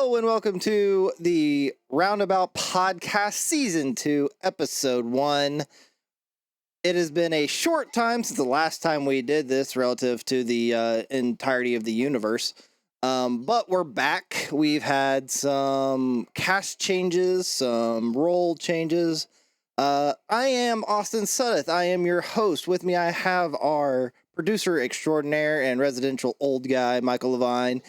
Hello and welcome to the Roundabout Podcast Season 2, Episode 1. It has been a short time since the last time we did this relative to the entirety of the universe. But we're back. We've had some cast changes, some role changes. I am Austin Suddeth. I am your host. With me I have our producer extraordinaire and residential old guy, Michael Levine.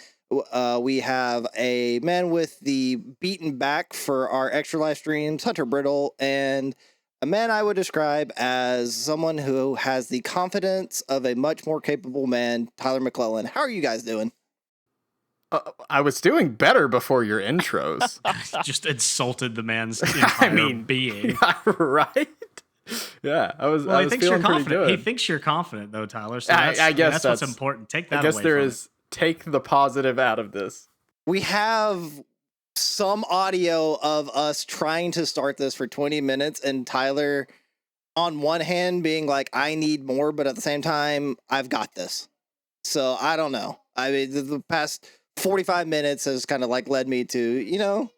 We have a man with the beaten back for our extra live streams, Hunter Brittle, and a man I would describe as someone who has the confidence of a much more capable man, Tyler McClellan. How are you guys doing? I was doing better before your intros. Just insulted the man's entire being. Right? Yeah, I was. Well, I was he thinks you're feeling pretty confident. good. He thinks you're confident, though, Tyler. So I guess that's what's important. Take that. I guess away there from is. Take the positive out of this. We have some audio of us trying to start this for 20 minutes, and Tyler, on one hand, being like, "I need more," but at the same time, "I've got this." So I don't know. I mean, the past 45 minutes has kind of like led me to,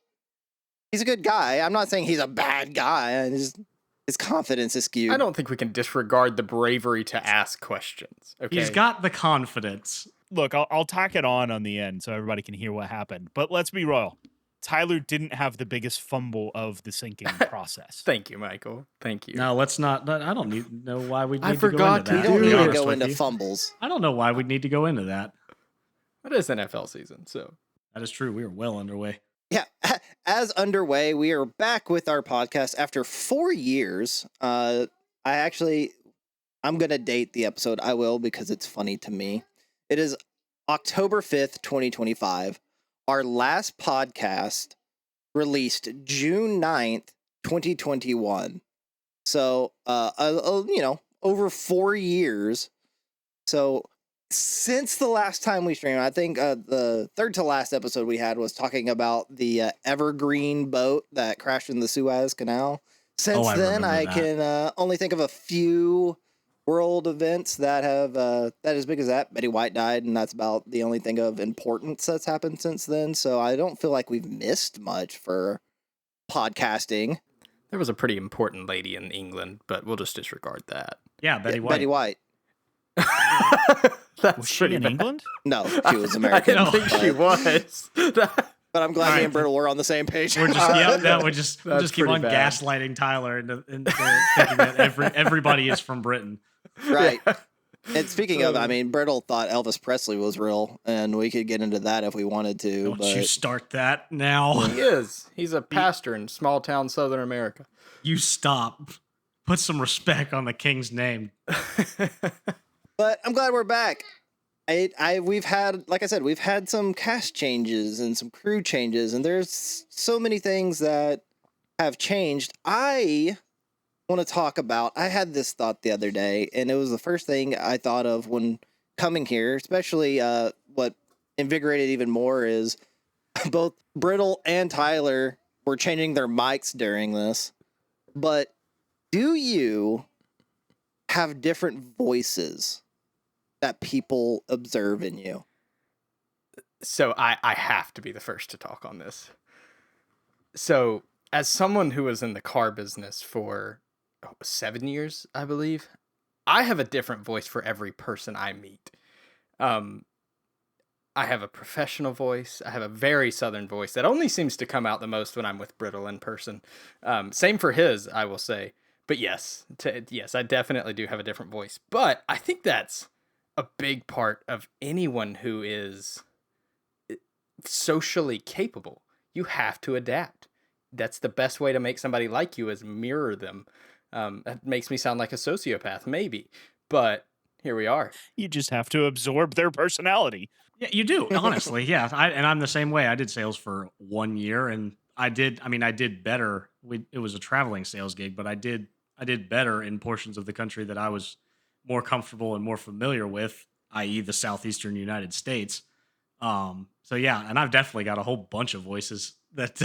he's a good guy. I'm not saying he's a bad guy. His confidence is skewed. I don't think we can disregard the bravery to ask questions. Okay, He's got the confidence. Look, I'll tack it on the end so everybody can hear what happened. But let's be royal. Tyler didn't have the biggest fumble of the syncing process. Thank you, Michael. Thank you. No, let's not. I don't know why we need I to forgot go into to that. We don't do need it. to go into fumbles. I don't know why we need to go into that. It is NFL season, so That is true. We are well underway. Yeah, as underway, we are back with our podcast after 4 years. I'm going to date the episode. I will, because it's funny to me. It is October 5th, 2025. Our last podcast released June 9th, 2021. So, over 4 years. So, since the last time we streamed, I think the third to last episode we had was talking about the Evergreen boat that crashed in the Suez Canal. Since then, I can only think of a few world events that have that as big as that. Betty White died, and that's about the only thing of importance that's happened since then. So I don't feel like we've missed much for podcasting. there was a pretty important lady in England, but we'll just disregard that. Yeah, Betty White. Betty White. That's Was she pretty in bad. England? No, she was I American. didn't think she was. But I'm glad me and Brittle were on the same page. We're just we'll just That's keep on pretty bad. gaslighting Tyler into thinking that everybody is from Britain. Right. And speaking of, I mean, Brittle thought Elvis Presley was real, and we could get into that if we wanted to. Don't but you start that now. He is. He's a pastor in small town Southern America. You stop. Put some respect on the king's name. But I'm glad we're back. We've had, like I said, we've had some cast changes and some crew changes, and there's so many things that have changed. I want to talk about, I had this thought the other day, and it was the first thing I thought of when coming here, especially what invigorated even more is both Brittle and Tyler were changing their mics during this. But do you have different voices that people observe in you? So I have to be the first to talk on this. So as someone who was in the car business for 7 years, I believe, I have a different voice for every person I meet. I have a professional voice. I have a very Southern voice that only seems to come out the most when I'm with Brittle in person. Same for his, I will say. But yes, I definitely do have a different voice. But I think that's a big part of anyone who is socially capable. You have to adapt. That's the best way to make somebody like you is mirror them. That makes me sound like a sociopath, maybe. But here we are. You just have to absorb their personality. Yeah, you do, honestly. Yeah, I'm the same way. I did sales for 1 year, and I did better. It was a traveling sales gig, but I did better in portions of the country that I was more comfortable and more familiar with, i.e. the southeastern United States. So yeah, and I've definitely got a whole bunch of voices that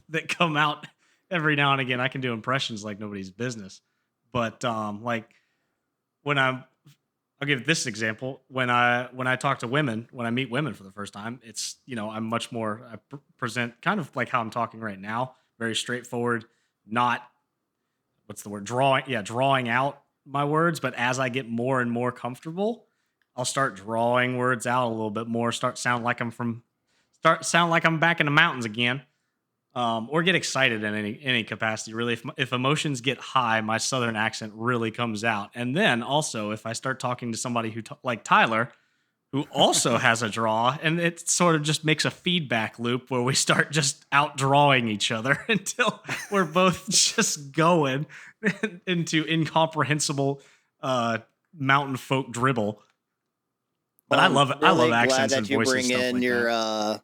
that come out every now and again. I can do impressions like nobody's business, but like when I I'll give this example. When I talk to women, when I meet women for the first time, it's, I'm much more, present kind of like how I'm talking right now, very straightforward, not, what's the word, drawing out my words. But as I get more and more comfortable, I'll start drawing words out a little bit more, start sound like I'm back in the mountains again. Or get excited in any capacity. Really, if emotions get high, my southern accent really comes out. And then also, if I start talking to somebody like Tyler, who also has a draw, and it sort of just makes a feedback loop where we start just outdrawing each other until we're both just going into incomprehensible mountain folk dribble. But I love Really accents glad and that you voices bring stuff in like your that.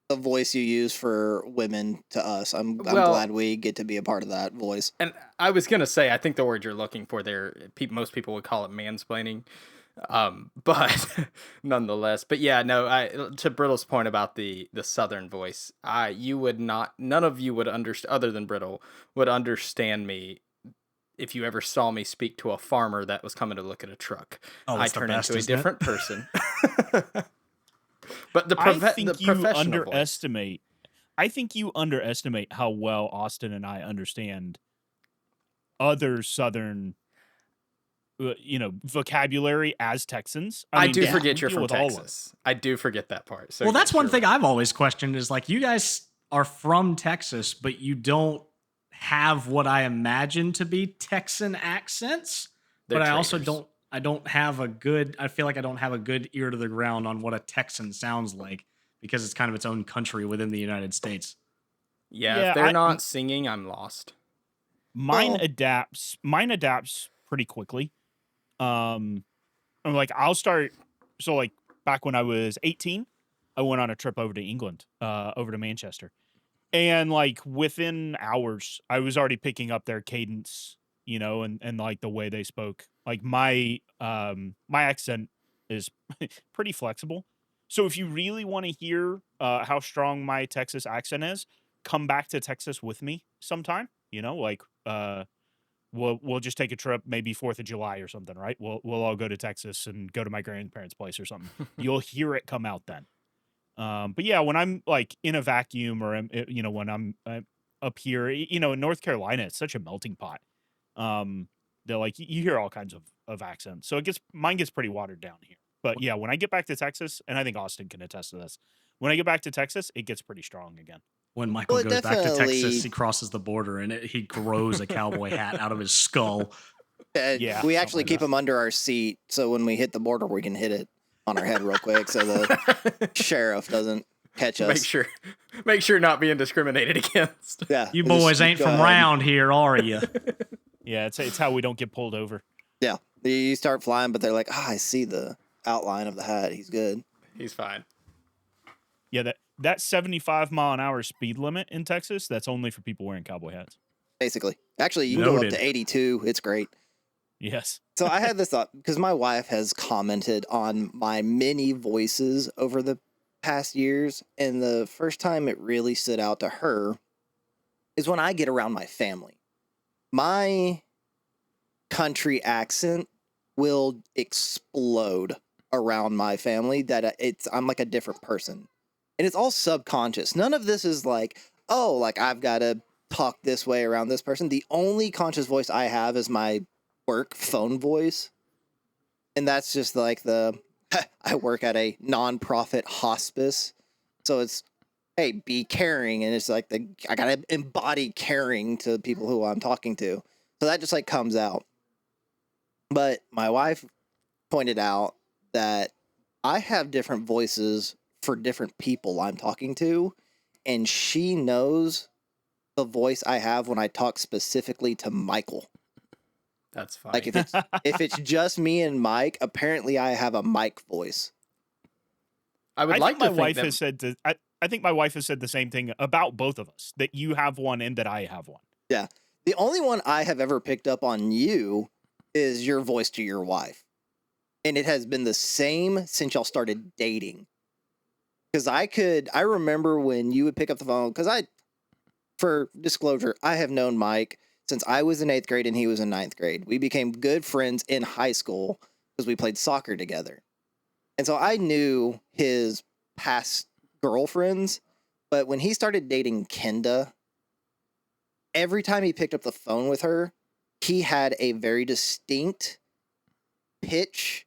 the voice you use for women to us. I'm Well, glad we get to be a part of that voice. and I was gonna say, I think the word you're looking for there, most people would call it mansplaining, but nonetheless. But yeah, no. To Brittle's point about the southern voice, you would not, none of you would understand, other than Brittle, would understand me if you ever saw me speak to a farmer that was coming to look at a truck. Oh, I it's the turn best, into a isn't it? different person. But the I the think you professional voice. underestimate. I think you underestimate how well Austin and I understand other Southern, vocabulary as Texans. I mean, do we forget you're deal from with all of it. Texas. I do forget that part. So Well, that's yes, one you're thing right. I've always questioned is like, you guys are from Texas, but you don't have what I imagine to be Texan accents. They're But I also traitors. I feel like I don't have a good ear to the ground on what a Texan sounds like because it's kind of its own country within the United States. Yeah, if Yeah, they're not singing, I'm lost. mine Well- adapts. Mine adapts pretty quickly. I'm like, I'll start. So like back when I was 18, I went on a trip over to England, over to Manchester, and like within hours, I was already picking up their cadence, and like the way they spoke. Like my accent is pretty flexible. So if you really want to hear how strong my Texas accent is, come back to Texas with me sometime. We'll just take a trip, maybe 4th of July or something, right? We'll all go to Texas and go to my grandparents' place or something. You'll hear it come out then. But yeah, when I'm like in a vacuum or when I'm up here, in North Carolina, it's such a melting pot. They're like you hear all kinds of accents, so mine gets pretty watered down here. But yeah, when I get back to Texas, and I think Austin can attest to this, when I get back to Texas, it gets pretty strong again. When Michael Well, it goes back to definitely- Texas, he crosses the border and he grows a cowboy hat out of his skull. Yeah, we something actually like keep that. them under our seat, so when we hit the border, we can hit it on our head real quick, so the sheriff doesn't catch us. Make sure not being discriminated against. Yeah, You we just boys ain't go from ahead. round here, are you? Yeah, it's how we don't get pulled over. Yeah, you start flying, but they're like, I see the outline of the hat. He's good. He's fine. Yeah, that 75-mile-an-hour speed limit in Texas, that's only for people wearing cowboy hats. Basically, actually, you can go up Noted. to 82. It's great. Yes. So I had this thought because my wife has commented on my many voices over the past years, and the first time it really stood out to her is when I get around my family. My country accent will explode around my family that I'm like a different person. And it's all subconscious. None of this is like, oh, like I've got to talk this way around this person. The only conscious voice I have is my work phone voice. And that's just like I work at a nonprofit hospice. So it's, hey, be caring. And it's like I got to embody caring to people who I'm talking to. So that just like comes out. But my wife pointed out that I have different voices for different people I'm talking to, and she knows the voice I have when I talk specifically to Michael. That's fine. Like if it's just me and Mike, apparently I have a Mike voice. I would I like think my to think wife that has said I think my wife has said the same thing about both of us, that you have one and that I have one. Yeah. The only one I have ever picked up on you is your voice to your wife. And it has been the same since y'all started dating. Because I remember when you would pick up the phone, because for disclosure, I have known Mike since I was in 8th grade and he was in 9th grade. We became good friends in high school, because we played soccer together. And so I knew his past girlfriends, but when he started dating Kenda, every time he picked up the phone with her, he had a very distinct pitch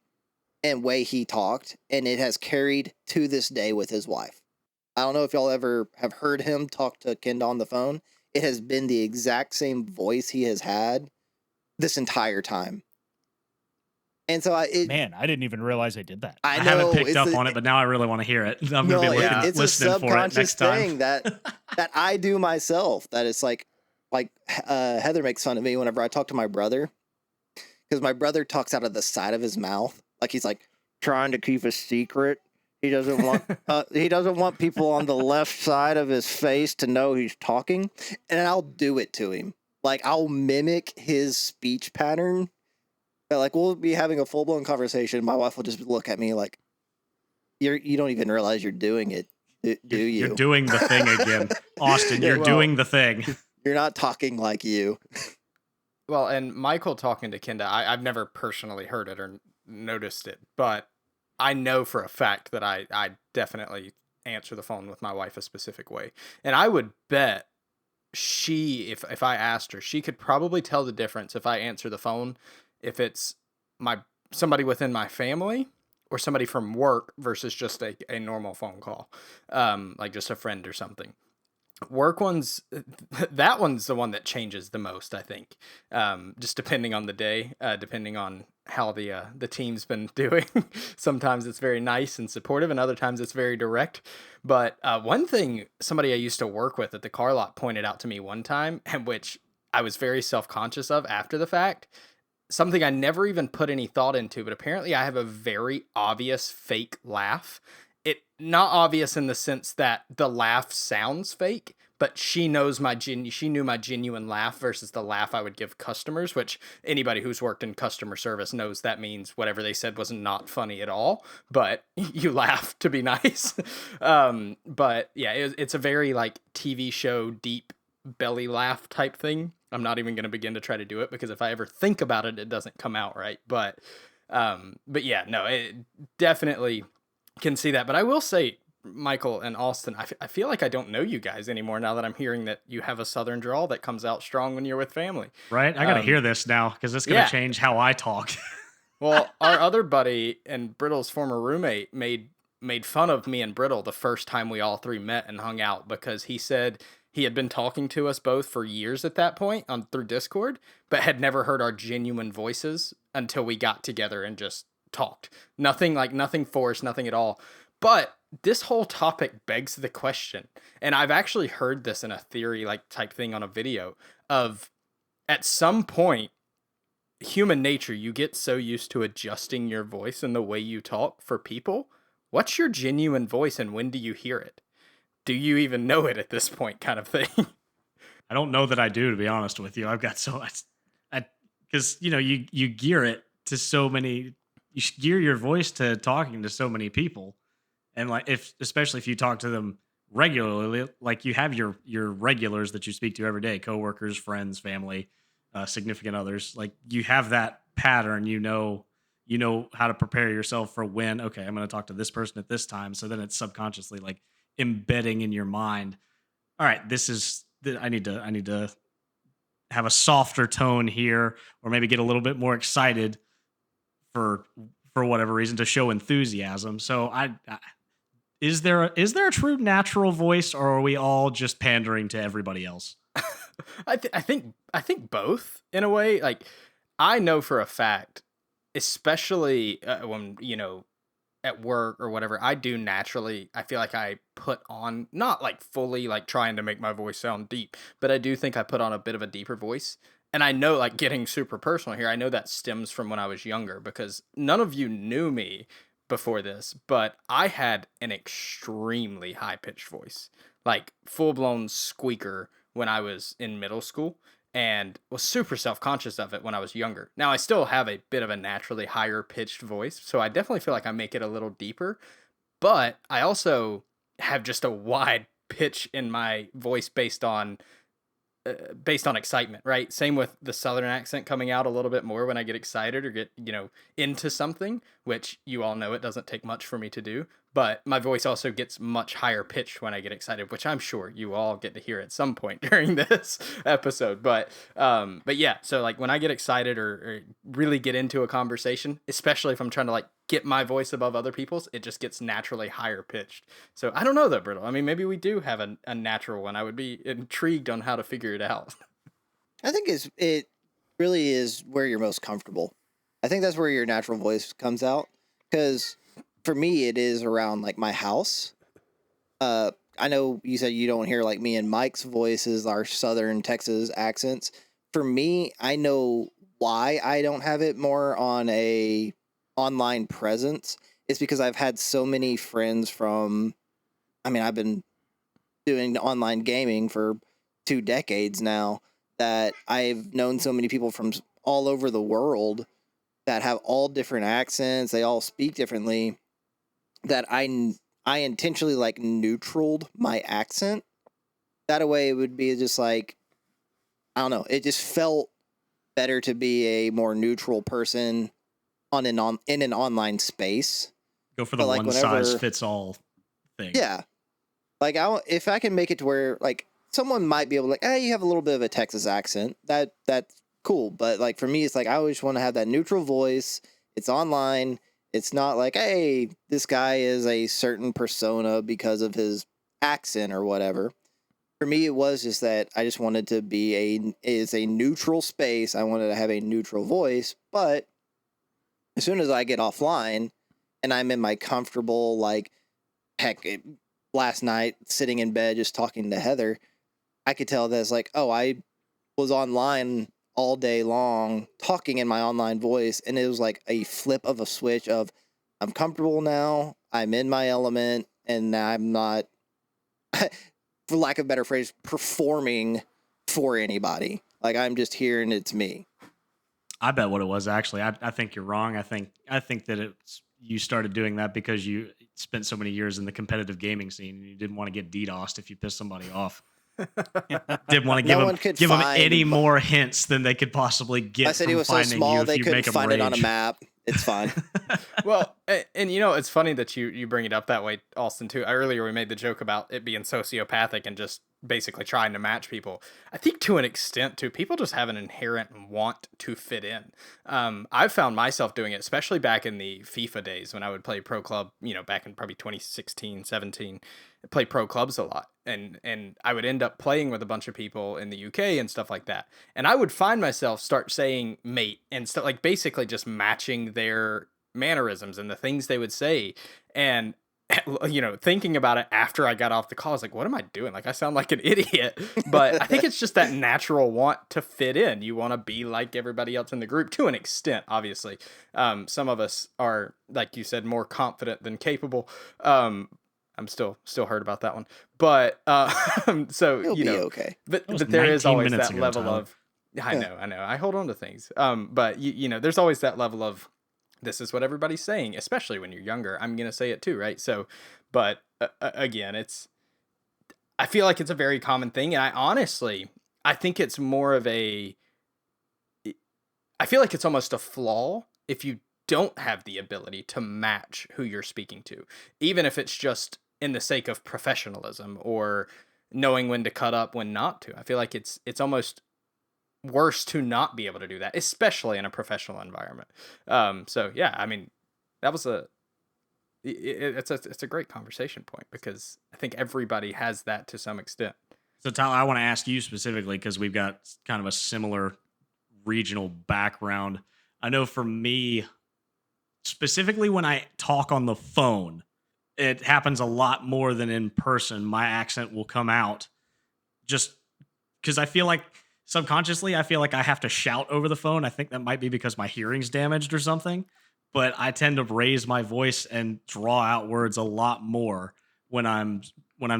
and way he talked, and it has carried to this day with his wife. I don't know if y'all ever have heard him talk to Kenda on the phone. It has been the exact same voice he has had this entire time. And so I didn't even realize I did that. I haven't picked up on it, but now I really want to hear it. I'm going to be it's listening a for it next time. thing that I do myself. That it's like Heather makes fun of me whenever I talk to my brother, because my brother talks out of the side of his mouth, like he's like trying to keep a secret. He doesn't want people on the left side of his face to know he's talking, and I'll do it to him. Like I'll mimic his speech pattern. Like we'll be having a full blown conversation. My wife will just look at me like, "You don't even realize you're doing it, do you? You're doing the thing again, Austin. You're doing the thing. You're not talking like you." Well, and Michael talking to Kenda, I've never personally heard it or noticed it, but I know for a fact that I definitely answer the phone with my wife a specific way. And I would bet if I asked her, she could probably tell the difference if I answer the phone, if it's somebody within my family or somebody from work versus just a normal phone call, like just a friend or something. Work ones, that one's the one that changes the most, I think. Just depending on the day, depending on how the team's been doing. Sometimes it's very nice and supportive, and other times it's very direct. But one thing somebody I used to work with at the car lot pointed out to me one time, and which I was very self-conscious of after the fact, something I never even put any thought into, but apparently I have a very obvious fake laugh. It not obvious in the sense that the laugh sounds fake, but she knows she knew my genuine laugh versus the laugh I would give customers, which anybody who's worked in customer service knows that means whatever they said was not funny at all, but you laugh to be nice. But yeah, it's a very like TV show deep belly laugh type thing. I'm not even going to begin to try to do it because if I ever think about it, it doesn't come out right. But yeah, no, it definitely can see that. But I will say, Michael and Austin, I feel like I don't know you guys anymore now that I'm hearing that you have a Southern drawl that comes out strong when you're with family. Right? I got to hear this now because it's going to change how I talk. Well, our other buddy and Brittle's former roommate made fun of me and Brittle the first time we all three met and hung out because he said he had been talking to us both for years at that point through Discord, but had never heard our genuine voices until we got together and just talked. Nothing forced, nothing at all. But this whole topic begs the question, and I've actually heard this in a theory like type thing on a video of at some point, human nature, you get so used to adjusting your voice and the way you talk for people. What's your genuine voice and when do you hear it? Do you even know it at this point kind of thing? I don't know that I do, to be honest with you. I've got so much, because you gear it to so many, you gear your voice to talking to so many people. And like especially if you talk to them regularly, like you have your regulars that you speak to every day, coworkers, friends, family, significant others, like you have that pattern, you know how to prepare yourself for when, okay, I'm going to talk to this person at this time. So then it's subconsciously like embedding in your mind. All right, I need to have a softer tone here, or maybe get a little bit more excited for whatever reason to show enthusiasm. So is there a true natural voice, or are we all just pandering to everybody else? I think both in a way. Like I know for a fact, especially when at work or whatever, I do naturally. I feel like I put on not like fully like trying to make my voice sound deep, but I do think I put on a bit of a deeper voice. And I know, like getting super personal here, I know that stems from when I was younger because none of you knew me before this, but I had an extremely high pitched voice, like full blown squeaker when I was in middle school, and was super self-conscious of it when I was younger. Now I still have a bit of a naturally higher pitched voice, so I definitely feel like I make it a little deeper, but I also have just a wide pitch in my voice based on based on excitement, right? Same with the Southern accent coming out a little bit more when I get excited or get, into something, which you all know it doesn't take much for me to do. But my voice also gets much higher pitched when I get excited, which I'm sure you all get to hear at some point during this episode. But yeah, so like when I get excited or really get into a conversation, especially if I'm trying to like get my voice above other people's, it just gets naturally higher pitched. So I don't know though, Brittle. I mean, maybe we do have a natural one. I would be intrigued on how to figure it out. I think it really is where you're most comfortable. I think that's where your natural voice comes out. Because for me, it is around like my house. I know you said you don't hear like me and Mike's voices, our Southern Texas accents. For me, I know why I don't have it more on a online presence. It's because I've had so many friends I've been doing online gaming for 2 decades now, that I've known so many people from all over the world that have all different accents. They all speak differently, that I intentionally like neutraled my accent. That way it would be just like, I don't know. It just felt better to be a more neutral person in an online space. Go for the But, like, one size whenever- fits all thing. Yeah. Like if I can make it to where like someone might be able to like, hey, you have a little bit of a Texas accent. That's cool. But like for me, it's like I always want to have that neutral voice. It's online. It's not like, hey, this guy is a certain persona because of his accent or whatever. For me, it was just that I just wanted to be a neutral space. I wanted to have a neutral voice. But as soon as I get offline and I'm in my comfortable, like, last night sitting in bed just talking to Heather, I could tell that it's like, oh, I was online all day long talking in my online voice, and it was like a flip of a switch of I'm comfortable now, I'm in my element, and I'm not, for lack of a better phrase, performing for anybody. Like I'm just here and it's me. I bet what it was actually. I think you're wrong. I think that you started doing that because you spent so many years in the competitive gaming scene and you didn't want to get DDoSed if you pissed somebody off. Didn't want to give them any more hints than they could possibly get. I said he was so small they couldn't find it on a map. It's fine. Well, and it's funny that you bring it up that way, Austin, too. Earlier we made the joke about it being sociopathic and just basically trying to match people. I think to an extent, too, people just have an inherent want to fit in. I've found myself doing it, especially back in the FIFA days when I would play pro club, back in probably 2016, 17, play pro clubs a lot. And I would end up playing with a bunch of people in the UK and stuff like that. And I would find myself start saying mate and stuff, like basically just matching their mannerisms and the things they would say. And thinking about it after I got off the call, I was like, what am I doing? Like, I sound like an idiot. But I think it's just that natural want to fit in. You want to be like everybody else in the group to an extent, obviously. Some of us are, like you said, more confident than capable. I'm still hurt about that one. But so, You'll be okay. But there is always that ago, level Tyler. of, I know. I hold on to things. But there's always that level of, this is what everybody's saying, especially when you're younger. I'm going to say it too, right? So, but again, I feel like it's a very common thing. And I think it's more of I feel like it's almost a flaw if you don't have the ability to match who you're speaking to, even if it's just in the sake of professionalism or knowing when to cut up, when not to. I feel like it's almost worse to not be able to do that, especially in a professional environment. So yeah, I mean, that was it's a great conversation point because I think everybody has that to some extent. So Tyler, I want to ask you specifically because we've got kind of a similar regional background. I know for me, specifically when I talk on the phone, it happens a lot more than in person. My accent will come out just because I feel like subconsciously, I feel like I have to shout over the phone. I think that might be because my hearing's damaged or something. But I tend to raise my voice and draw out words a lot more when I'm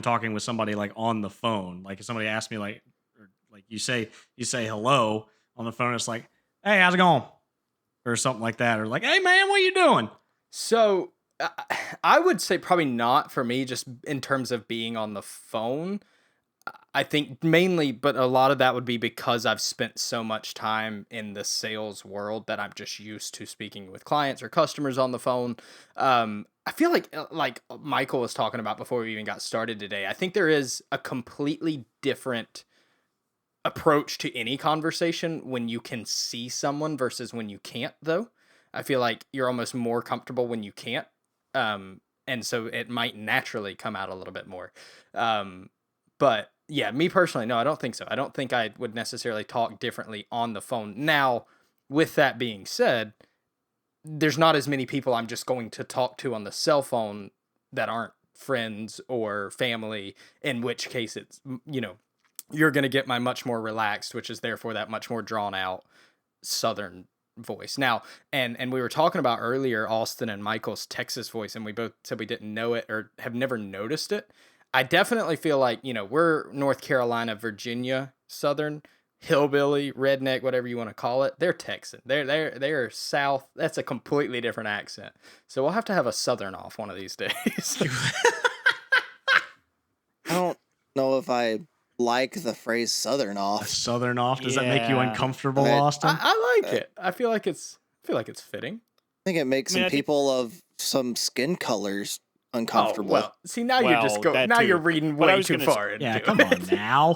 talking with somebody like on the phone. Like if somebody asks me like you say hello on the phone, it's like, hey, how's it going? Or something like that. Or like, hey man, what you doing? So I would say probably not for me, just in terms of being on the phone. I think mainly, but a lot of that would be because I've spent so much time in the sales world that I'm just used to speaking with clients or customers on the phone. I feel like Michael was talking about before we even got started today, I think there is a completely different approach to any conversation when you can see someone versus when you can't, though. I feel like you're almost more comfortable when you can't. And so it might naturally come out a little bit more. But yeah, me personally, no, I don't think so. I don't think I would necessarily talk differently on the phone. Now, with that being said, there's not as many people I'm just going to talk to on the cell phone that aren't friends or family, in which case it's, you're going to get my much more relaxed, which is therefore that much more drawn out Southern voice. Now, and we were talking about earlier Austin and Michael's Texas voice, and we both said we didn't know it or have never noticed it. I definitely feel like, we're North Carolina, Virginia, Southern, hillbilly, redneck, whatever you want to call it. They're Texan. They're South. That's a completely different accent. So we'll have to have a Southern off one of these days. I don't know if I like the phrase Southern A off. Southern off. Does that make you Yeah. uncomfortable, Right. Austin? I like it. I feel like it's fitting. I think it makes I mean, some I think- people of some skin colors uncomfortable. Oh, well, see, now you're just Well, going. that Now too. you're reading But I way was too gonna far into Yeah, it. come on now.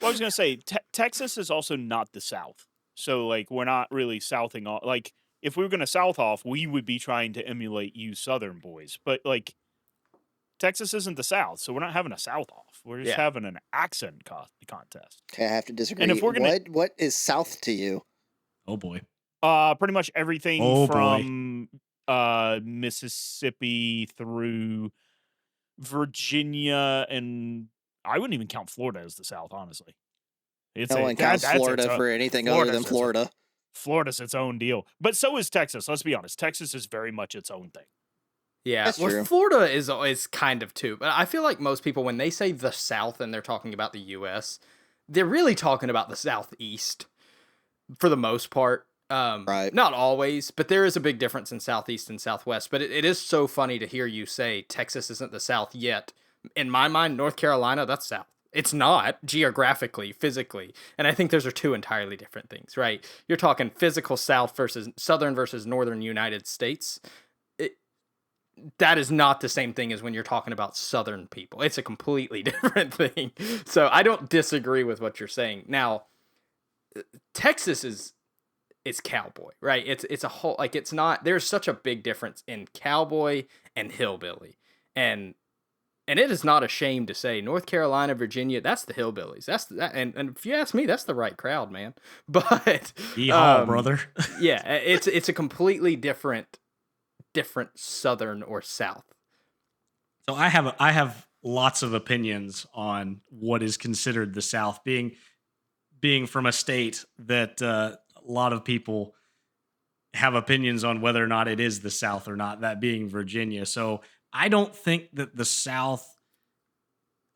Well, I was gonna say Texas is also not the South, so like we're not really southing off. Like if we were gonna south off, we would be trying to emulate you Southern boys. But like Texas isn't the South, so we're not having a South off. We're just Yeah. having an accent contest. Okay, I have to disagree. And if we're gonna- what is South to you? Oh boy. Pretty much everything Oh, boy. from Mississippi through Virginia, and I wouldn't even count Florida as the South, honestly. It's No one counts that's Florida its own- for anything other Florida's than its- Florida. Florida's its own deal, but so is Texas. Let's be honest, Texas is very much its own thing. Yeah, That's well, true. Florida is kind of too. But I feel like most people, when they say the South and they're talking about the U.S., they're really talking about the Southeast for the most part. Right. Not always, but there is a big difference in Southeast and Southwest. But it is so funny to hear you say Texas isn't the South yet. In my mind, North Carolina, that's South. It's not geographically, physically. And I think those are two entirely different things, right? You're talking physical South versus Southern versus Northern United States. That is not the same thing as when you're talking about Southern people. It's a completely different thing. So I don't disagree with what you're saying. Now, Texas is cowboy, right? It's a whole, like, it's not, there's such a big difference in cowboy and hillbilly. And it is not a shame to say North Carolina, Virginia, that's the hillbillies. And if you ask me, that's the right crowd, man. But Yeehaw, brother. yeah, it's a completely different Southern or South. So I have lots of opinions on what is considered the South, being from a state that a lot of people have opinions on whether or not it is the South or not, that being Virginia. So I don't think that the South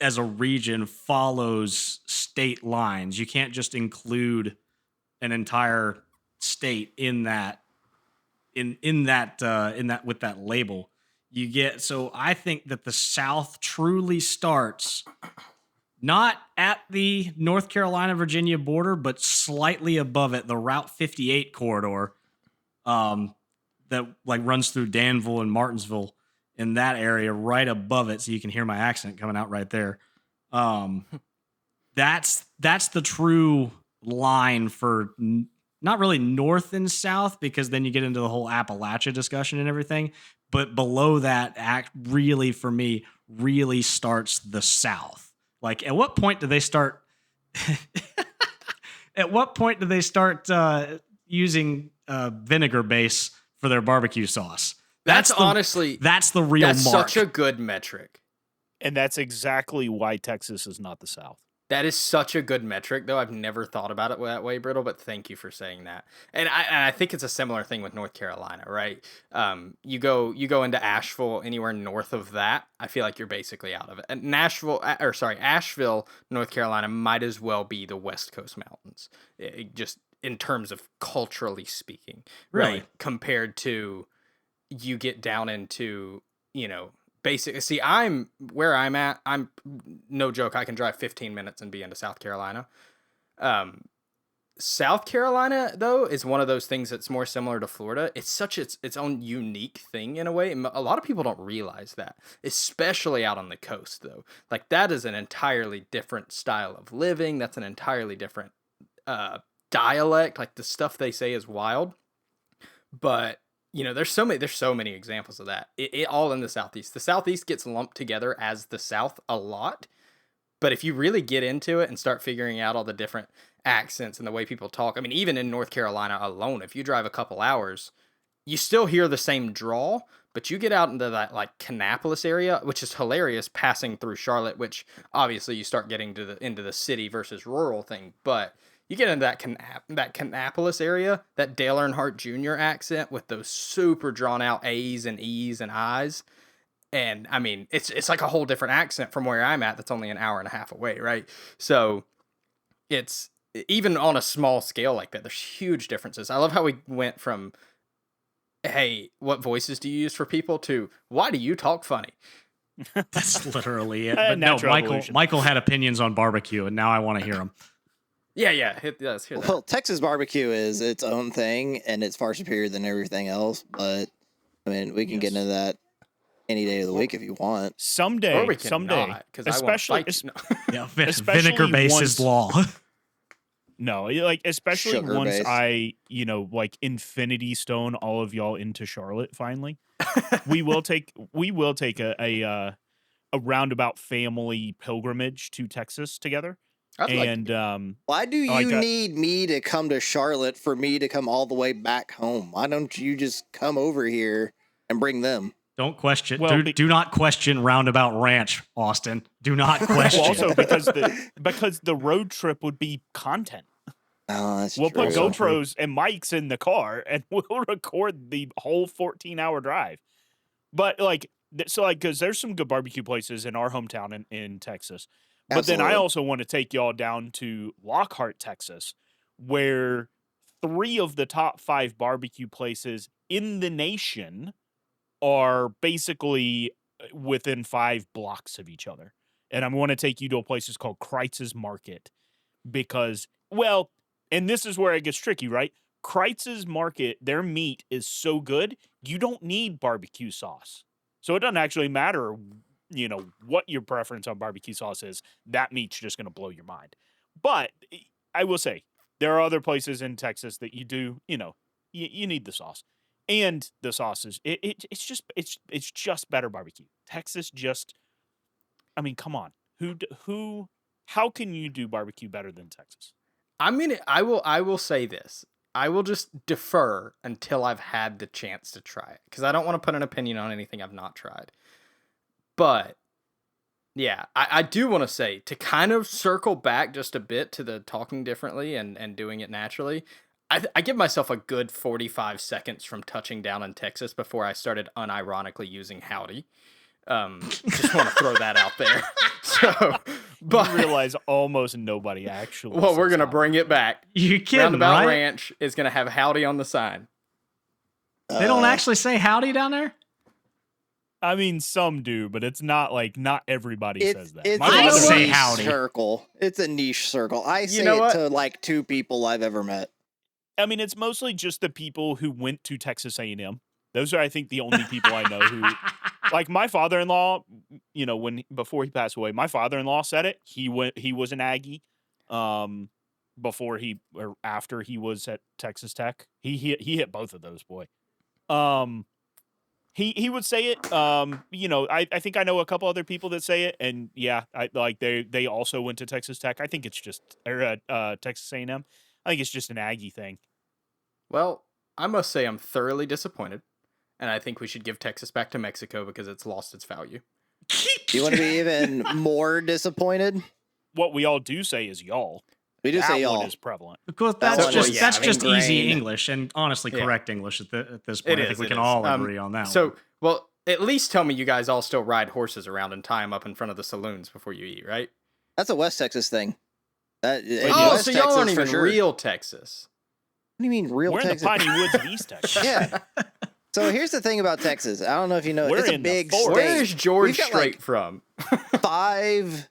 as a region follows state lines. You can't just include an entire state in that with that label. So I think that the South truly starts not at the North Carolina Virginia border, but slightly above it, the Route 58 corridor that like runs through Danville and Martinsville, in that area right above it. So you can hear my accent coming out right there. That's the true line for not really north and south, because then you get into the whole Appalachia discussion and everything. But below that, really, for me, really starts the South. Like, at what point do they start? At what point do they start using vinegar base for their barbecue sauce? That's honestly, that's the real that's mark. such a good metric. And that's exactly why Texas is not the South. That is such a good metric, though. I've never thought about it that way, Brittle, but thank you for saying that. And I think it's a similar thing with North Carolina, right? You go into Asheville, anywhere north of that, I feel like you're basically out of it. And Asheville, North Carolina might as well be the West Coast Mountains, just in terms of culturally speaking, Really? right? Compared to, you get down into, basically, see, I'm where I'm at. I'm no joke. I can drive 15 minutes and be into South Carolina. South Carolina, though, is one of those things that's more similar to Florida. It's such its own unique thing in a way. And a lot of people don't realize that, especially out on the coast, though. Like, that is an entirely different style of living. That's an entirely different dialect. Like, the stuff they say is wild. But, you know, there's so many examples of that. It all in the Southeast. The Southeast gets lumped together as the South a lot. But if you really get into it and start figuring out all the different accents and the way people talk, I mean, even in North Carolina alone, if you drive a couple hours, you still hear the same drawl, but you get out into that like Kannapolis area, which is hilarious passing through Charlotte, which obviously you start getting into the city versus rural thing. But you get into that Kannapolis area, that Dale Earnhardt Jr. accent with those super drawn out A's and E's and I's. And I mean, it's like a whole different accent from where I'm at. That's only an hour and a half away, right? So it's even on a small scale like that. There's huge differences. I love how we went from, hey, what voices do you use for people, to why do you talk funny? That's literally it. But no, Natural evolution. Michael had opinions on barbecue, and now I want to hear them. Yeah. Let's hear that. Well, Texas barbecue is its own thing, and it's far superior than everything else. But I mean, we can get into that any day of the week if you want. Someday, because especially, Yeah, Especially vinegar-based once- is law. no, like especially Sugar once based. I, like Infinity Stone all of y'all into Charlotte. Finally, we will take a roundabout family pilgrimage to Texas together. I'd like to And do Why do you like that. need me to come to Charlotte for me to come all the way back home? Why don't you just come over here and bring them? Don't question. Well, do not question Roundabout Ranch, Austin. Do not question. well, also because the road trip would be content. Oh, that's We'll true. put Also GoPros and mics in the car, and we'll record the whole 14-hour drive. But because there's some good barbecue places in our hometown in Texas. But then I Absolutely. also want to take y'all down to Lockhart, Texas, where 3 of the top 5 barbecue places in the nation are basically within 5 blocks of each other. And I want to take you to a place called Kreitz's Market because, well, and this is where it gets tricky, right? Kreitz's Market, their meat is so good, you don't need barbecue sauce. So it doesn't actually matter, what your preference on barbecue sauce is. That meat's just going to blow your mind. But I will say, there are other places in Texas that you do, you need the sauce. And the sauces, it's just better barbecue. Texas just, I mean, come on, how can you do barbecue better than Texas? I mean, I will say this. I will just defer until I've had the chance to try it, because I don't want to put an opinion on anything I've not tried. But yeah, I do want to say, to kind of circle back just a bit to the talking differently and doing it naturally, I give myself a good 45 seconds from touching down in Texas before I started unironically using howdy. Just want to throw that out there. So, but You realize almost nobody actually. well, we're says gonna howdy. bring it back. You kidding, Roundabout right? Ranch is gonna have howdy on the sign. They don't actually say howdy down there? I mean, some do, but it's not everybody says that. It's My I a don't father- say niche howdy. circle. It's a niche circle. I say know it what? to like 2 people I've ever met. I mean, it's mostly just the people who went to Texas A&M. Those are, I think, the only people I know who, like my father-in-law. Before he passed away, my father-in-law said it. He was an Aggie, before or after he was at Texas Tech. He hit both of those, boy. He would say it. I think I know a couple other people that say it, and yeah, they also went to Texas Tech. I think it's just Texas A&M. I think it's just an Aggie thing. Well, I must say I'm thoroughly disappointed, and I think we should give Texas back to Mexico because it's lost its value. Do you want to be even more disappointed? What we all do say is y'all. We do That say one y'all. is prevalent. Because That that's one just is, that's just easy ingrained. English, and honestly, Yeah. correct English at this point. I think we can all agree on that. So, well, at least tell me you guys all still ride horses around and tie them up in front of the saloons before you eat, right? That's a West Texas thing. Oh, West so y'all Texas aren't for even sure. real Texas. What do you mean real We're Texas? in the piney woods of East Texas. Yeah. So here's the thing about Texas. I don't know if you know, We're it's a in the big forest. state. Where is George We've got, Strait like, from? 5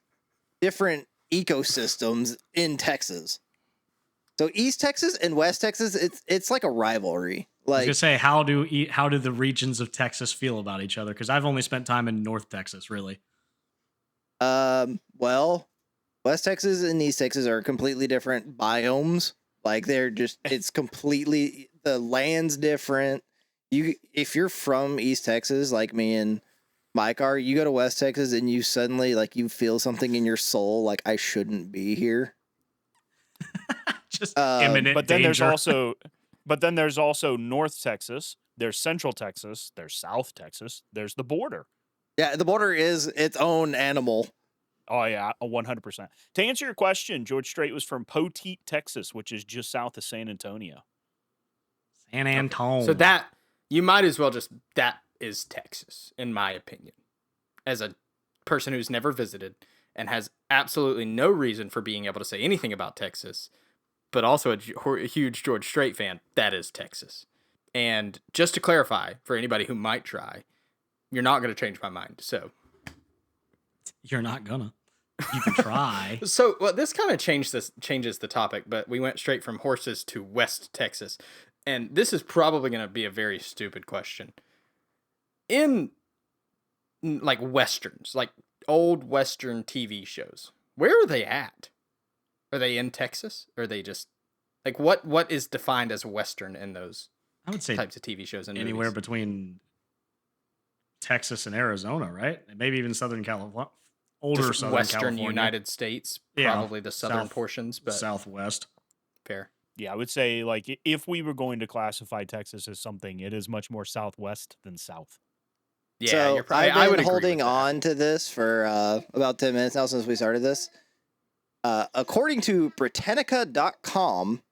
different ecosystems in Texas. So East Texas and West Texas, it's like a rivalry. I was Like, gonna say, how do the regions of Texas feel about each other? Because I've only spent time in North Texas, really. well, West Texas and East Texas are completely different biomes. Like it's completely, the land's different. If you're from East Texas, like me and my car, you go to West Texas and you suddenly like you feel something in your soul, like I shouldn't be here. Just imminent But then danger. there's also North Texas. There's Central Texas. There's South Texas. There's the border. Yeah, the border is its own animal. Oh yeah, 100%. To answer your question, George Strait was from Poteet, Texas, which is just south of San Antonio. San Antone. So that you might as well just that is Texas, in my opinion, as a person who's never visited and has absolutely no reason for being able to say anything about Texas, but also a huge George Strait fan. That is Texas. And just to clarify for anybody who might try, you're not going to change my mind. So You're not gonna. You can try. So, well, this kind of changes the topic, but we went straight from horses to West Texas. And this is probably going to be a very stupid question. In like westerns, like old western TV shows, where are they at? Are they in Texas? Or are they just like what is defined as western in those I would say types of TV shows and anywhere movies? between Texas and Arizona, right? And maybe even Southern California. Older Just Southern Western California. United States, Yeah, probably the southern south- portions, but Southwest. fair. Yeah, I would say like if we were going to classify Texas as something, it is much more southwest than south. Yeah, So you're probably, I've I would been agree holding with that. on to this for about 10 minutes now since we started this. According to Britannica.com,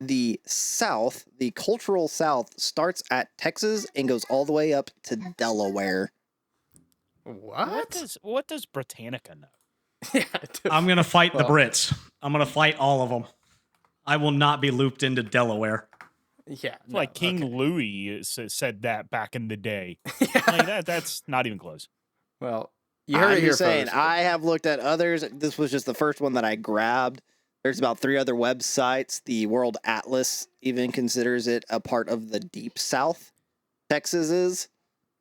the South, the cultural South, starts at Texas and goes all the way up to Delaware. What does Britannica know? Yeah, I'm gonna fight the Well- Brits. I'm gonna fight all of them. I will not be looped into Delaware. yeah. It's like King okay. Louis said that back in the day. Yeah. Like that's not even close. Well, you heard I'm it here just saying, first. I have looked at others. This was just the first one that I grabbed. There's about 3 other websites. The World Atlas even considers it a part of the Deep South. Texas is.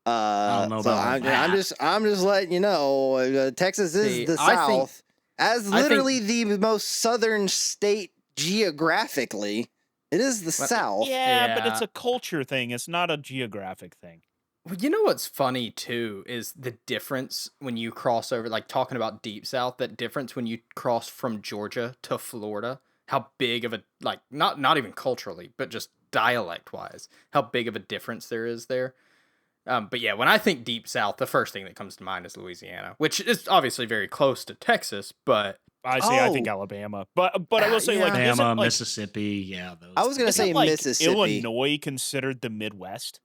I don't know so about all I'm that. just letting you know. Texas is See, the I think- South, as I think- literally the most southern state geographically. It is the South. Yeah, but it's Yeah. a culture thing. It's not a geographic thing. Well, you know what's funny too is the difference when you cross over, like talking about Deep South, that difference when you cross from Georgia to Florida, how big of a, like, not even culturally, but just dialect wise, how big of a difference there is there. But yeah, when I think Deep South, the first thing that comes to mind is Louisiana, which is obviously very close to Texas, but I think Oh. Alabama, but I will say Yeah. like isn't, Alabama, like, Mississippi, yeah. Those I was gonna isn't, say like, Mississippi. Illinois considered the Midwest,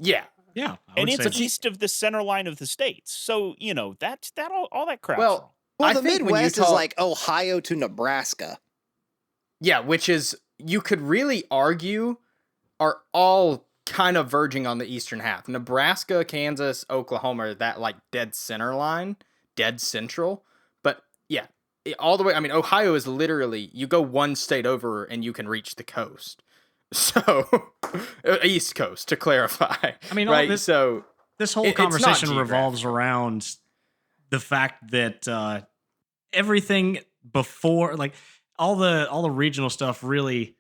yeah. yeah. I and would it's say east of the center line of the states. So that's all that crap's Well, wrong. Well, I the think when you Midwest is talk- like Ohio to Nebraska. Yeah, which is, you could really argue, are all kind of verging on the eastern half. Nebraska, Kansas, Oklahoma are that like dead center line, dead central. But yeah, all the way. I mean, Ohio is literally, you go one state over and you can reach the coast. So, East Coast to clarify. I mean, all right? this- So, this whole it's not conversation revolves geographic. around the fact that everything before, like all the regional stuff, really,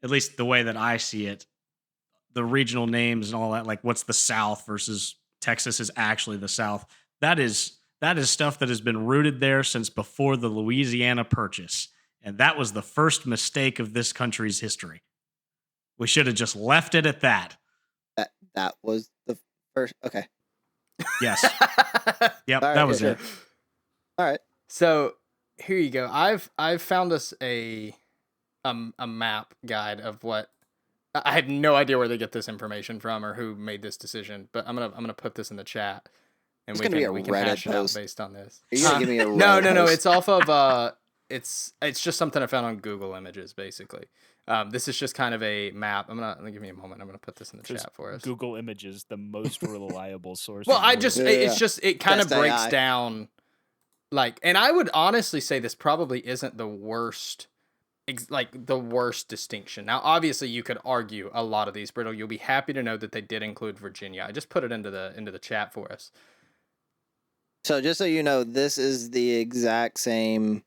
at least the way that I see it, the regional names and all that, like what's the South versus Texas is actually the South. That is stuff that has been rooted there since before the Louisiana Purchase, and that was the first mistake of this country's history. We should have just left it at that. That was the first. Okay. Yes. Yep, All right, that was sure. it. All right. So here you go. I've found us a map guide of what, I have no idea where they get this information from or who made this decision, but I'm gonna put this in the chat, and It's we gonna be a can Reddit hash it out post. based on this. Are you gonna give me a No, Reddit no. post? It's off of it's just something I found on Google Images basically. This is just kind of a map. Give me a moment. I'm gonna put this in the Because chat for us. Google Images, the most reliable source. Well, in the I world. just Yeah. it kind of Best breaks AI. down, like, and I would honestly say this probably isn't the worst, like the worst distinction. Now, obviously, you could argue a lot of these, Brittle. You'll be happy to know that they did include Virginia. I just put it into the chat for us. So just so you know, this is the exact same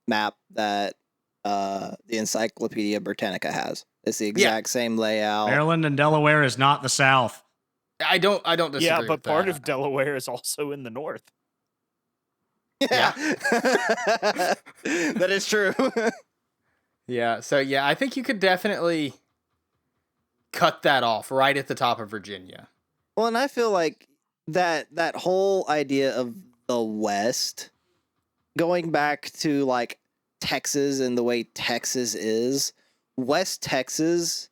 map that the Encyclopedia Britannica has. It's the exact same layout. Maryland and Delaware is not the South. I don't disagree. Yeah, but with part that. of Delaware is also in the north. Yeah. That is true. Yeah, so yeah, I think you could definitely cut that off right at the top of Virginia. Well, and I feel like that whole idea of the West, going back to like Texas and the way Texas is, West Texas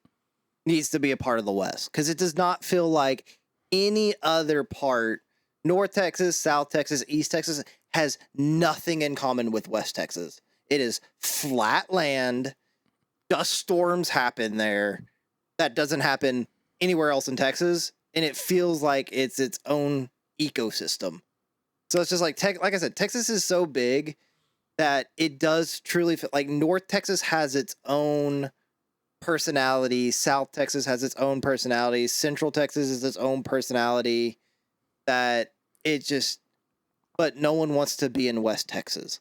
needs to be a part of the West because it does not feel like any other part. North Texas, South Texas, East Texas has nothing in common with West Texas. It is flat land. Dust storms happen there. That doesn't happen anywhere else in Texas. And it feels like it's its own ecosystem. So it's just like, like I said, Texas is so big that it does truly feel like North Texas has its own personality. South Texas has its own personality. Central Texas is its own personality. That it just, but no one wants to be in West Texas.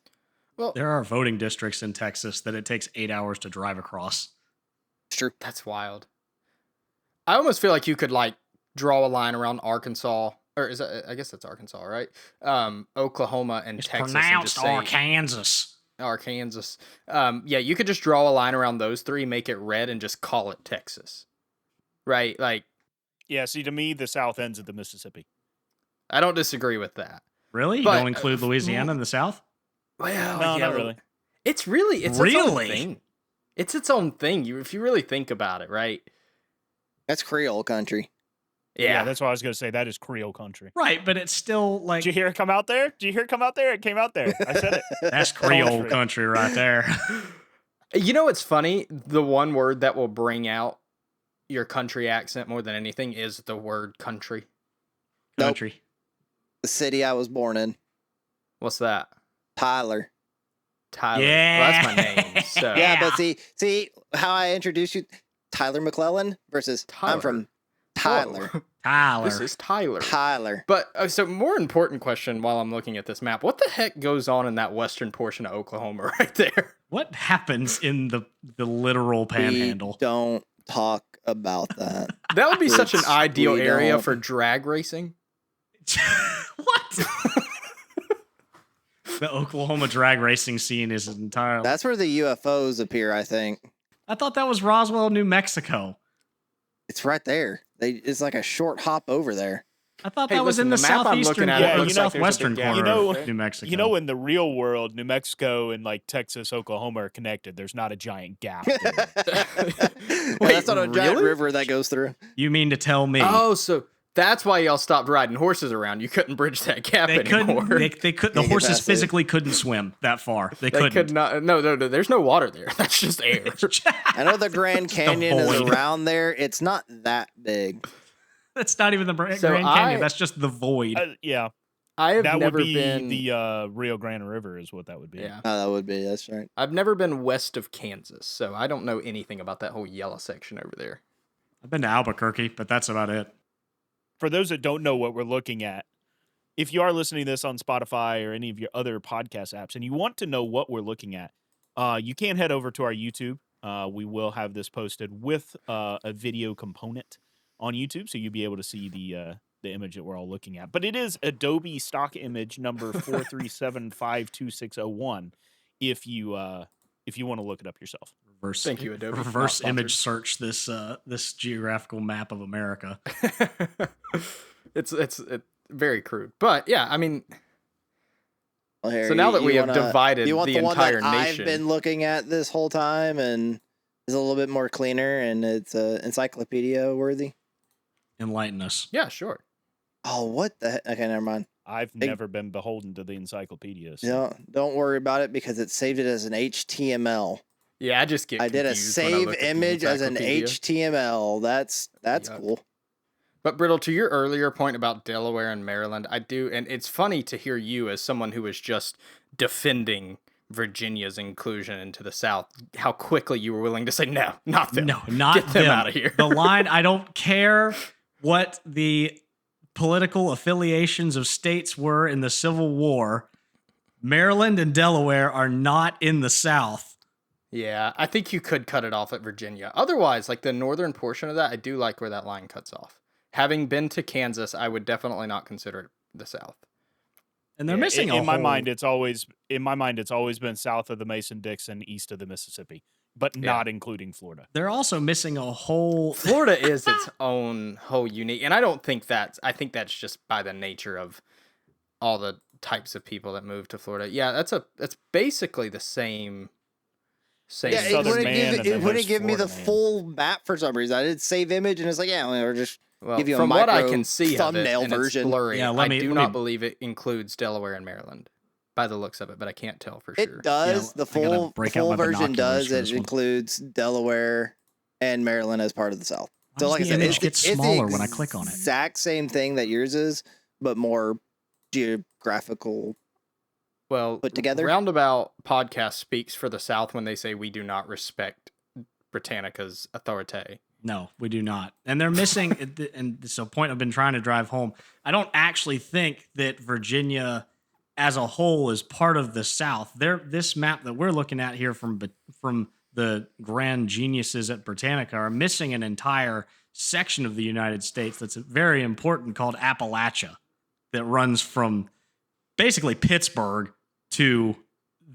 Well, There are voting districts in Texas that it takes 8 hours to drive across. It's true. that's wild. I almost feel like you could like draw a line around Arkansas, or is that, I guess that's Arkansas, right? Oklahoma and It's Texas. pronounced and just say Arkansas. Arkansas. Yeah, you could just draw a line around those three, make it red, and just call it Texas, right? Like, Yeah, see, to me, the south ends at the Mississippi. I don't disagree with that. Really? You But, don't include Louisiana in the South? Well, No, yeah, not really. It's really its Really? own thing. It's its own thing. If you really think about it, right? That's Creole country. Yeah, That's what I was going to say. That is Creole country. Right, but it's still like, Did you hear it come out there? Did you hear it come out there? It came out there. I said it. that's Creole Country. country right there. You know what's funny? The one word that will bring out your country accent more than anything is the word country. Nope. Country. The city I was born in, What's that? Tyler. Tyler. Yeah. Well, that's my name. So Yeah, but see how I introduced you, Tyler McClellan versus Tyler. I'm from Tyler. Whoa. Tyler. This is Tyler. Tyler. But so more important question while I'm looking at this map, what the heck goes on in that western portion of Oklahoma right there? What happens in the literal panhandle? We don't talk about that. That would be such an It's- ideal we area don't. for drag racing. What? The Oklahoma drag racing scene is entirely. That's where the UFOs appear, I think. I thought that was Roswell, New Mexico. It's right there. It's like a short hop over there. I thought Hey, that was listen, in the the map I'm southeastern, looking at, it or looks like there's a southwestern big corner gap. You know- of New Mexico. You know, in the real world, New Mexico and like Texas, Oklahoma are connected. There's not a giant gap. there. Yeah, Wait, that's not a giant really? river that goes through. You mean to tell me Oh, so that's why y'all stopped riding horses around. You couldn't bridge that gap they anymore. couldn't? They could. The Yeah, horses that's it. physically couldn't swim that far. They They couldn't. could not. No, there's no water there. That's just air. I know the Grand Canyon is void. around there. It's not that big. That's not even the Grand So Canyon. That's just the void. Yeah, I have that never would be been. the Rio Grande River is what that would be. Yeah, Oh, that would be. That's right. I've never been west of Kansas, so I don't know anything about that whole yellow section over there. I've been to Albuquerque, but that's about it. For those that don't know what we're looking at, if you are listening to this on Spotify or any of your other podcast apps and you want to know what we're looking at, you can head over to our YouTube. We will have this posted with a video component on YouTube, so you'll be able to see the image that we're all looking at. But it is Adobe stock image number 437526001 if you want to look it up yourself. Reverse, Thank you, Adobe. Reverse Not image search this this geographical map of America. It's very crude, but yeah, I mean, Well, Harry, so now that we you have wanna- divided you want the one entire that nation, I've been looking at this whole time and is a little bit more cleaner and it's encyclopedia worthy. Enlighten us. yeah, sure. Oh, what the heck? Okay, never mind. I've Big- never been beholden to the encyclopedia. So. No, don't worry about it because it saved it as an HTML. Yeah, I just get I did a confused when I save look at the image as an encyclopedia. HTML. That's Yuck. cool. But Brittle, to your earlier point about Delaware and Maryland, I do, and it's funny to hear you as someone who was just defending Virginia's inclusion into the South, how quickly you were willing to say, no, not them. No, not Get them them. out of here. The line, I don't care what the political affiliations of states were in the Civil War. Maryland and Delaware are not in the South. Yeah, I think you could cut it off at Virginia. Otherwise, like the northern portion of that, I do like where that line cuts off. Having been to Kansas, I would definitely not consider it the South. And they're missing in my mind. It's always been south of the Mason-Dixon, east of the Mississippi, but not including Florida. They're also missing a whole. Florida is its own whole unique, and I think that's just by the nature of all the types of people that move to Florida. Yeah, that's basically the same. Yeah, it Southern wouldn't man give, and it then wouldn't there's give me the Florida man. full map for some reason. I did save image and it's like, yeah, or just Well, give you a from what I micro can see thumbnail of it, and version. it's blurry, Yeah, I do not believe it includes Delaware and Maryland by the looks of it, but I can't tell for sure. It does. Yeah, the I gotta full break out my version binoculars does. for It this one. includes Delaware and Maryland as part of the South. Why So, does like I the said, image it's, get it's the smaller when I click on it? Exact same thing that yours is, but more geographical. Well, put together. Roundabout Podcast speaks for the South when they say we do not respect Britannica's authority. No, we do not. And they're missing, and so point I've been trying to drive home. I don't actually think that Virginia as a whole is part of the South. This map that we're looking at here from the grand geniuses at Britannica are missing an entire section of the United States that's very important called Appalachia that runs from basically Pittsburgh to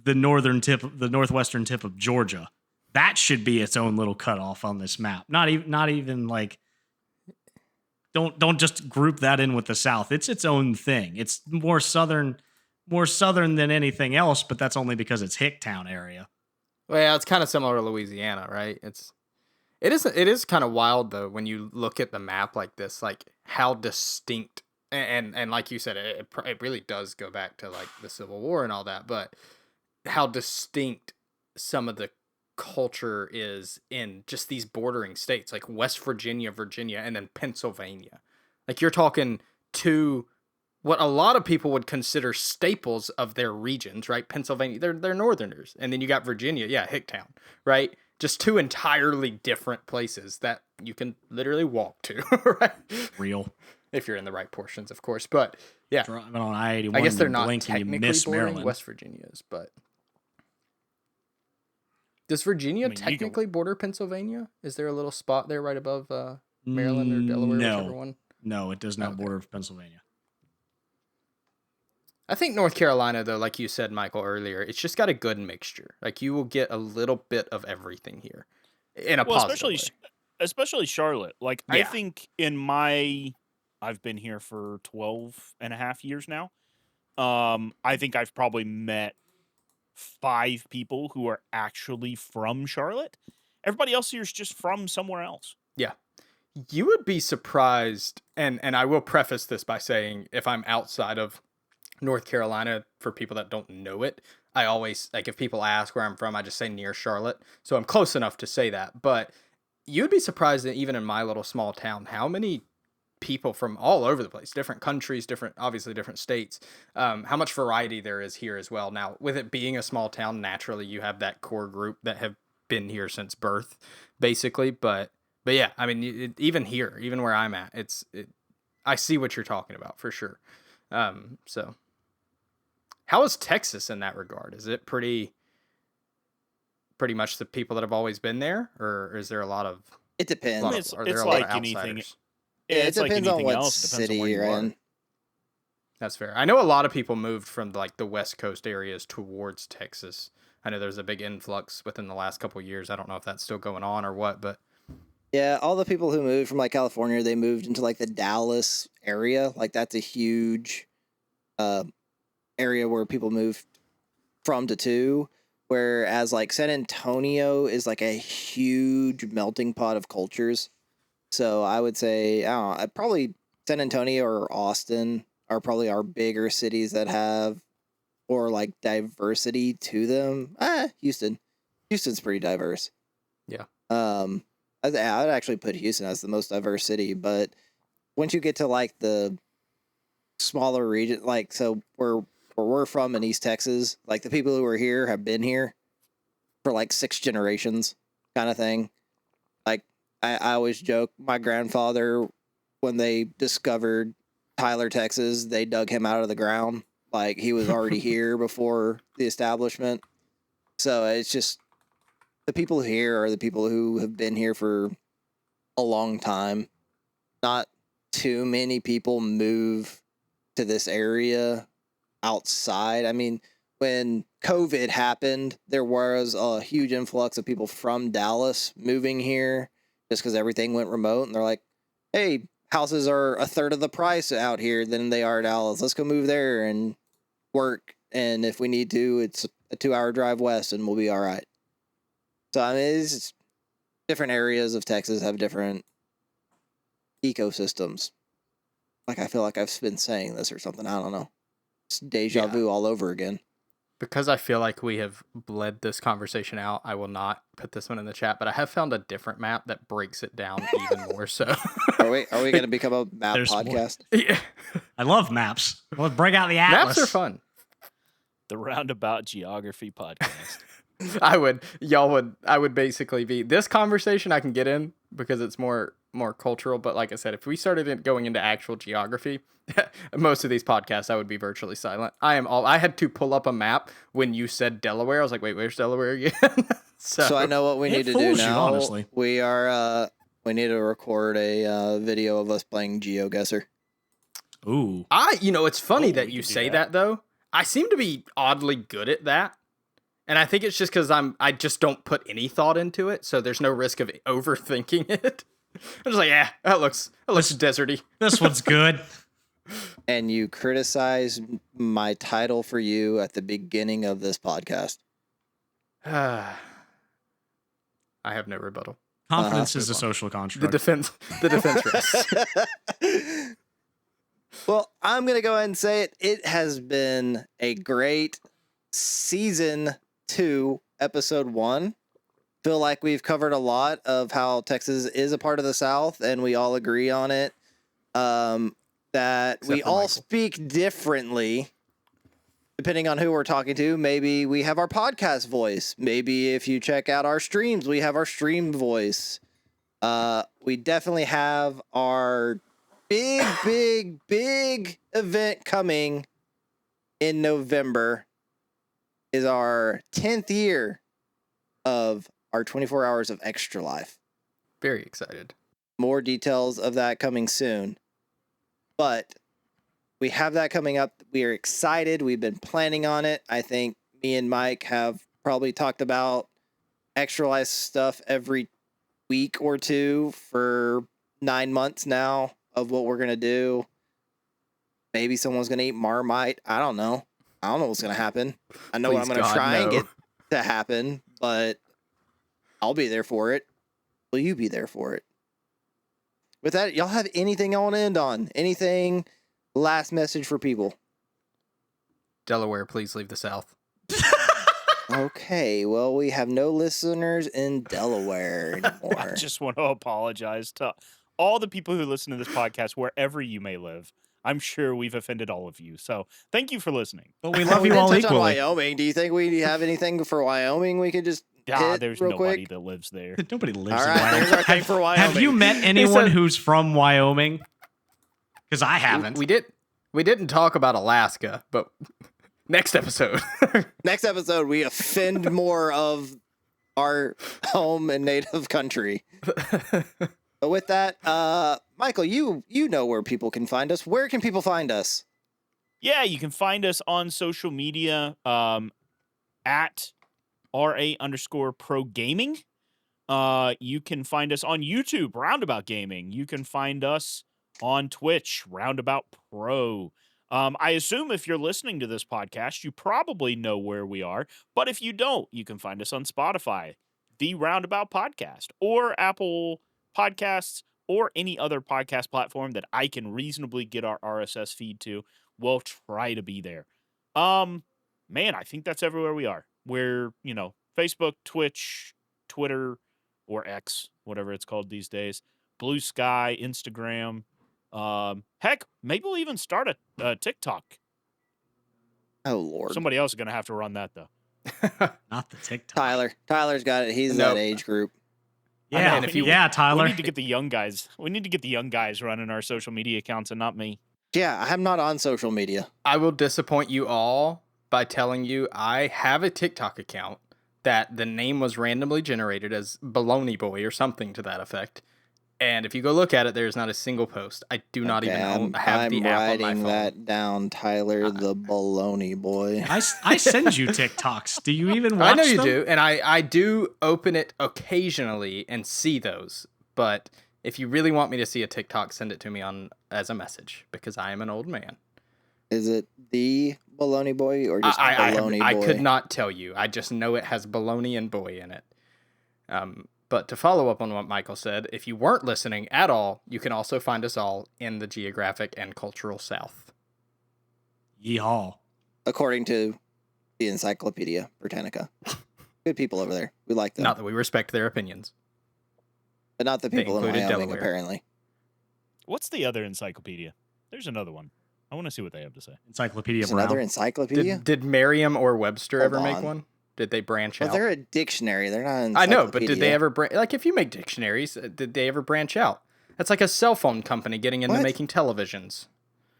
the northwestern tip of Georgia. That should be its own little cutoff on this map. Not even like don't just group that in with the South. It's its own thing. It's more southern than anything else, but that's only because it's Hicktown area. Well, yeah, it's kind of similar to Louisiana, right? It is kind of wild though when you look at the map like this, like how distinct and like you said, it really does go back to like the Civil War and all that, but how distinct some of the culture is in just these bordering states like West Virginia, and then Pennsylvania. Like you're talking to what a lot of people would consider staples of their regions, right? Pennsylvania, they're northerners. And then you got Virginia, yeah, Hicktown, right? Just two entirely different places that you can literally walk to, right? Real. If you're in the right portions, of course. But yeah, Driving on I-81, I guess they're not blink and you technically miss bordering. Maryland. West Virginia is, but does Virginia technically border Pennsylvania? Is there a little spot there right above Maryland or Delaware, whichever one? No, it does not border Pennsylvania. I think North Carolina, though, like you said, Michael, earlier, it's just got a good mixture. Like you will get a little bit of everything here in a positive way. Especially Charlotte. Like Yeah. I think I've been here for 12 and a half years now. I think I've probably met 5 people who are actually from Charlotte. Everybody else here is just from somewhere else. Yeah. You would be surprised, and I will preface this by saying if I'm outside of North Carolina, for people that don't know it, I always, like if people ask where I'm from, I just say near Charlotte. So I'm close enough to say that. But you'd be surprised that even in my little small town, how many people from all over the place, different countries, obviously different states, how much variety there is here as well. Now, with it being a small town, naturally you have that core group that have been here since birth, basically. But yeah, I mean, even here, even where I'm at, I see what you're talking about for sure. So how is Texas in that regard? Is it pretty much the people that have always been there, or is there a lot of? It depends. Are there It's a lot like of anything. outsiders? Yeah, it it's like depends on anything what else. It depends on city where you you're are. in. That's fair. I know a lot of people moved from like the West Coast areas towards Texas. I know there's a big influx within the last couple of years. I don't know if that's still going on or what, but Yeah, all the people who moved from like California, they moved into like the Dallas area. Like that's a huge area where people moved from to. Whereas like San Antonio is like a huge melting pot of cultures. So I would say, I don't know, probably San Antonio or Austin are probably our bigger cities that have more like diversity to them. Houston Houston's pretty diverse. Yeah. I'd actually put Houston as the most diverse city, but once you get to like the smaller region, like so where we're from in East Texas, like the people who are here have been here for like 6 generations, kind of thing. Like I always joke, my grandfather, when they discovered Tyler, Texas, they dug him out of the ground. Like he was already here before the establishment. So it's just the people here are the people who have been here for a long time. Not too many people move to this area outside. I mean, when COVID happened, there was a huge influx of people from Dallas moving here just because everything went remote. And they're like, hey, houses are a third of the price out here than they are in Dallas. Let's go move there and work. And if we need to, it's a 2-hour drive west and we'll be all right. So, I mean, it's just different areas of Texas have different ecosystems. Like, I feel like I've been saying this or something. I don't know. It's deja vu all over again. Because I feel like we have bled this conversation out, I will not put this one in the chat, but I have found a different map that breaks it down even more so. Are we going to become a map There's podcast? Yeah. I love maps. Let's break out the atlas. Maps are fun. The Roundabout Geography podcast. I would basically be this conversation I can get in because it's more cultural, but like I said, if we started going into actual geography, most of these podcasts I would be virtually silent. I had to pull up a map when you said Delaware. I was like, wait, where's Delaware again? So I know what we need to do fools you, now. honestly. We need to record a video of us playing GeoGuessr. Ooh. It's funny that we you could do say that. that though. I seem to be oddly good at that. And I think it's just because I just don't put any thought into it, so there's no risk of overthinking it. I'm just like, yeah, that looks deserty. This one's good. And you criticized my title for you at the beginning of this podcast. I have no rebuttal. Confidence is a Move on. social The construct. defense rests. Well, I'm going to go ahead and say it. It has been a great season 2, episode 1. Feel like we've covered a lot of how Texas is a part of the South, and we all agree on it. That Except we for all Michael. speak differently depending on who we're talking to. Maybe we have our podcast voice. Maybe if you check out our streams, we have our stream voice. We definitely have our big event coming in November. Is our 10th year of our 24 hours of Extra Life. Very excited. More details of that coming soon. But we have that coming up. We are excited. We've been planning on it. I think me and Mike have probably talked about Extra Life stuff every week or two for 9 months now of what we're going to do. Maybe someone's going to eat Marmite. I don't know. I don't know what's going to happen. I know what I'm Please, going to God, try and no. get to happen, but I'll be there for it. Will you be there for it? With that, y'all have anything y'all want to end on? Anything? Last message for people. Delaware, please leave the South. Okay, well, we have no listeners in Delaware I anymore. just want to apologize to all the people who listen to this podcast, wherever you may live. I'm sure we've offended all of you. So thank you for listening. But we love We you didn't all touch on equally. Wyoming. Do you think we have anything for Wyoming we could just hit There's real nobody quick? that lives there. Nobody lives All in right, Wyoming. there's our thing for Wyoming. Have you met anyone said- who's from Wyoming? Because I haven't. We didn't talk about Alaska, but next episode. Next episode, we offend more of our home and native country. But with that, Michael, you know where people can find us. Where can people find us? Yeah, you can find us on social media at RA_pro gaming. You can find us on YouTube, Roundabout Gaming. You can find us on Twitch, Roundabout Pro. I assume if you're listening to this podcast, you probably know where we are. But if you don't, you can find us on Spotify, the Roundabout Podcast, or Apple Podcasts, or any other podcast platform that I can reasonably get our RSS feed to. We'll try to be there. Man, I think that's everywhere we are. We're, Facebook, Twitch, Twitter, or X, whatever it's called these days. Blue Sky, Instagram. Heck, maybe we'll even start a TikTok. Oh Lord. Somebody else is gonna have to run that though. Not the TikTok. Tyler's got it. He's Nope. that age group. Yeah, And if you- Tyler. We need to get the young guys. We need to get the young guys running our social media accounts and not me. Yeah, I'm not on social media. I will disappoint you all by telling you I have a TikTok account that the name was randomly generated as Baloney Boy or something to that effect. And if you go look at it, there's not a single post. I do not even have the app on my writing phone. that down, Tyler, the baloney boy. I send you TikToks. Do you even watch I know you them? do, and I do open it occasionally and see those. But if you really want me to see a TikTok, send it to me as a message because I am an old man. Is it the baloney boy or just baloney boy? I could not tell you. I just know it has baloney and boy in it. But to follow up on what Michael said, if you weren't listening at all, you can also find us all in the geographic and cultural South. Yeehaw. According to the Encyclopedia Britannica. Good people over there. We like them. Not that we respect their opinions. But not the people in included Wyoming, Delaware. apparently. What's the other encyclopedia? There's another one. I want to see what they have to say. Encyclopedia There's Brown. another encyclopedia? Did Merriam or Webster Hold ever make on. one? Did they branch Well, out? they're a dictionary. They're not an I know, but did they encyclopedia. ever like if you make dictionaries, did they ever branch out? That's like a cell phone company getting into What? making televisions.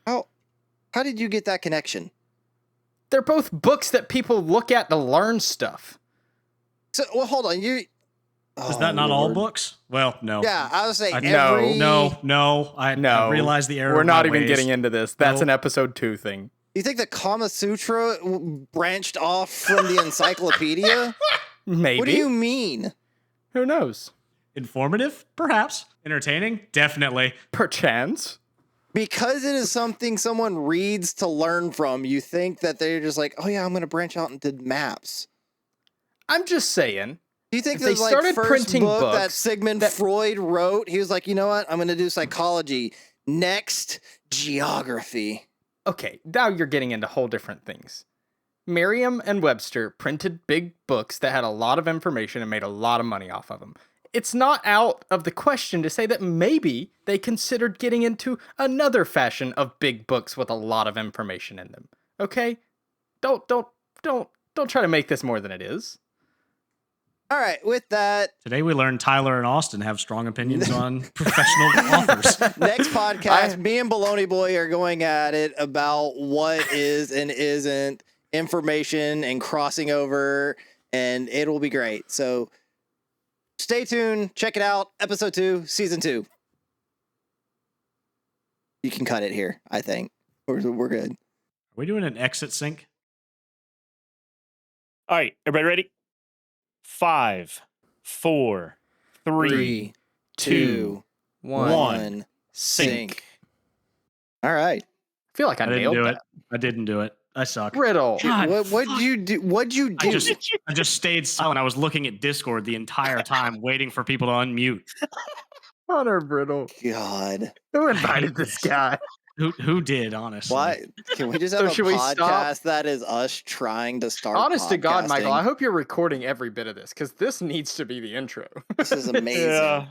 How did you get that connection? They're both books that people look at to learn stuff. So, well, hold on. Is Oh, that not all Lord. books? Well, no. Yeah, I was saying No, every... No. I realized the error. We're of not my even ways. getting into this. That's Nope. an episode 2 thing. You think the Kama Sutra branched off from the encyclopedia? Maybe. What do you mean? Who knows? Informative, perhaps. Entertaining, definitely. Perchance. Because it is something someone reads to learn from, you think that they're just like, oh yeah, I'm going to branch out into maps. I'm just saying. Do you think If this they like started first printing book that books Sigmund Freud wrote? He was like, you know what? I'm going to do psychology. Next, geography. Okay, now you're getting into whole different things. Merriam and Webster printed big books that had a lot of information and made a lot of money off of them. It's not out of the question to say that maybe they considered getting into another fashion of big books with a lot of information in them. Okay? Don't try to make this more than it is. All right, with that, Today we learned Tyler and Austin have strong opinions on professional authors. next podcast, me and Baloney Boy are going at it about what is and isn't information and crossing over, and it will be great. So stay tuned, check it out. Episode 2, season 2. You can cut it here, I think. We're good. Are we doing an exit sync? All right, everybody ready? 5, 4, 3, 3, 2, 2, 1. 1, sync. sync. All right. I feel like I I didn't nailed do that. it. I didn't do it. I suck. Riddle. God, What'd you do? What'd you do? I just stayed silent. I was looking at Discord the entire time, waiting for people to unmute. Hunter Brittle. God. Who invited this guy? Who did, honestly? Why? Can we just So have a should we podcast stop? that is us trying to start Honest to God, Michael, podcasting? I hope you're recording every bit of this because this needs to be the intro. This is amazing. Yeah.